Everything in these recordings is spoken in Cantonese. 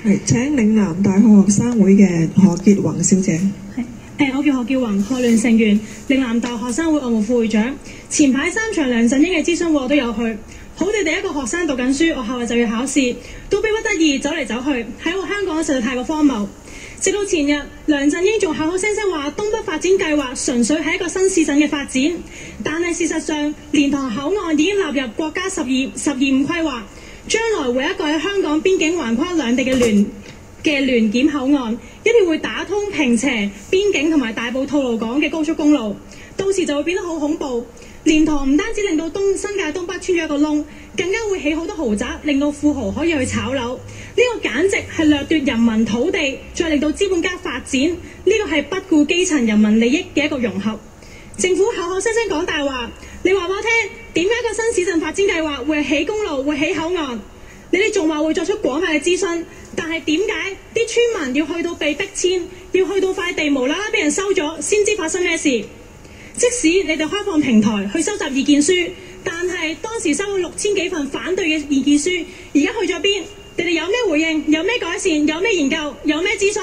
係請嶺南大學學生會嘅何潔宏小姐。我叫何潔宏，學聯成員，嶺南大學學生會外務副會長。前排3場梁振英嘅諮詢會我都有去。好地地一個學生讀緊書，我後日就要考試，都逼不得已走嚟走去，喺我香港實在太過荒謬。直到前日，梁振英仲口口聲聲話東北發展計劃純粹係一個新市鎮嘅發展，但係事實上，蓮塘口岸已經納入國家十二五規劃，將來會一個喺香港邊境橫跨兩地嘅聯檢口岸，一定會打通坪輋邊境同埋大埔吐露港嘅高速公路，到時就會變得好恐怖。蓮塘唔單止令到新界東北穿咗一個窿，更加會起好多豪宅，令到富豪可以去炒樓。呢個簡直係掠奪人民土地，再令到資本家發展。呢個係不顧基層人民利益嘅一個融合。政府口口聲聲講大話，你話俾我聽，點解個新市鎮發展計劃會起公路、會起口岸？你哋仲話會作出廣泛嘅諮詢，但係點解啲村民要去到被逼遷，要去到塊地無啦啦俾人收咗，先知發生咩事？即使你哋開放平台去收集意見書，但係當時收咗6000幾份反對嘅意見書，而家去咗邊？你哋有咩回應？有咩改善？有咩研究？有咩諮詢？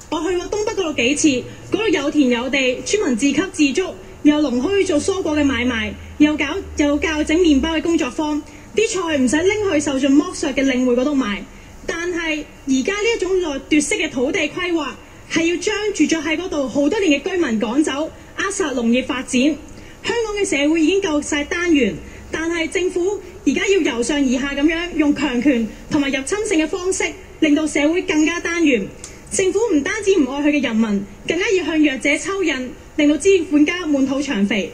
我去過東北嗰度幾次，嗰度有田有地，村民自給自足，有農墟做蔬果嘅買賣，又教整麵包嘅工作坊，啲菜唔使拎去受盡剝削嘅領匯嗰度賣。但係而家呢一種掠奪式嘅土地規劃，係要將住咗喺嗰度好多年嘅居民趕走，扼殺農業發展。香港嘅社會已經夠晒單元，但係政府而家要由上而下咁樣用強權同埋入侵性嘅方式，令到社會更加單元。政府唔單止唔愛佢嘅人民，更加要向弱者抽印，令到資本家滿肚長肥。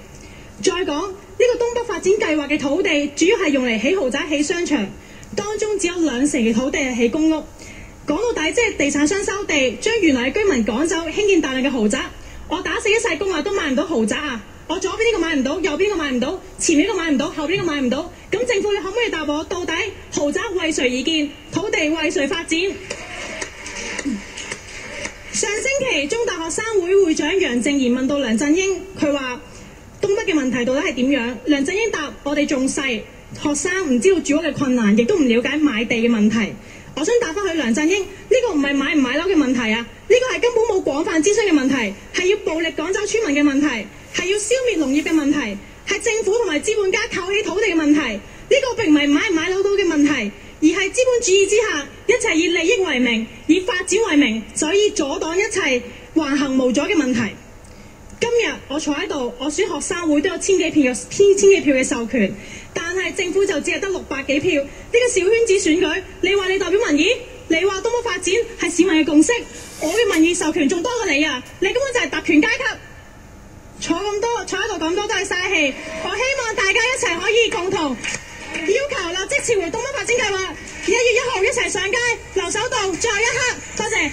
再講呢個東北發展計劃嘅土地，主要係用嚟起豪宅、起商場，當中只有2成嘅土地係起公屋。講到底，即係地產商收地，將原來嘅居民趕走，興建大量嘅豪宅。我打死一世工都買唔到豪宅啊！我左邊呢個買唔到，右邊呢個買唔到，前面呢個買唔到，後邊呢個買唔到。咁政府你可唔可以答我，到底豪宅為誰而建，土地為誰發展？上星期中大學生會會長楊正賢問到梁振英，佢話東北嘅問題到底係點樣？梁振英答：我哋仲細，學生唔知道住屋嘅困難，亦都唔了解買地嘅問題。我想答翻去梁振英，呢個唔係買唔買樓嘅問題啊，呢個係根本冇廣泛諮詢嘅問題，係要暴力趕走村民嘅問題，係要消滅農業嘅問題，係政府同埋資本家扣起土地嘅問題。呢個並唔係買唔買樓到嘅問題，而係資本主義之下，一切以利益為名，以發展為名，就可以阻擋一切橫行無阻嘅問題。今日我坐喺度，我選學生會都有千幾票嘅授權，但係政府就只係得600幾票。呢個小圈子選舉，你話你代表民意，你話東北發展係市民嘅共識，我嘅民意授權仲多過你啊！你根本就係特權階級，坐喺度咁多都係嘥氣。我希望大家一齊可以共同要求立即撤回東北發展計劃，1月1號一齊上街留守到最後一刻。多謝。